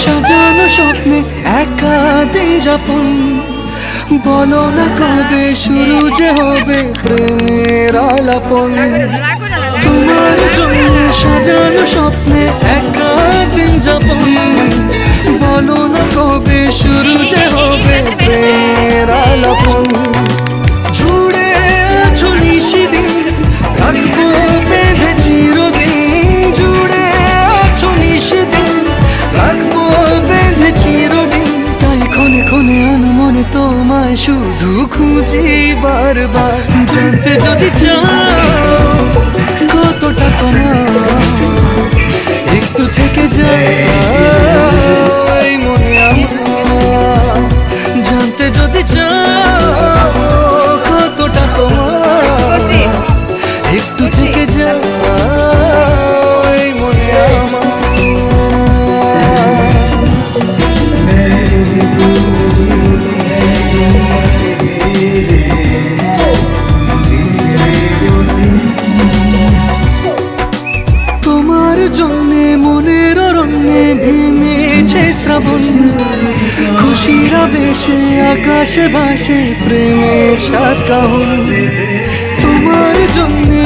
সাজানো স্বপ্নে একা দিন যাপন, বলো না কবে শুরু যে হবে প্রেমের আলাপন। তোমার জন্য সাজানো স্বপ্নে একা দিন যাপন, বলো না কবে শুরু যে হবে প্রেমের আলাপন। জুড়ে আছো নিশিদিন, থাকবো বেঁধে চিরদিন। জুড়ে আছো নিশিদিন, থাকবো বেঁধে চিরদিন। তাই ক্ষণে ক্ষণে আনমনে তোমায় শুধু খুঁজি বারবার। জানতে যদি চাও কতটা তোমার, একটু থেকে যাও এই মনে আমার। জানতে যদি চাও কতটা তোমার, একটু থেকে যাও এই মনে আমার। তোমার জন্যে মনের অরণ্যে নেমেছে শ্রাবণ, খুশির আবেশে আকাশে ভাসে প্রেমের সাত কাহন। তোমার জন্যে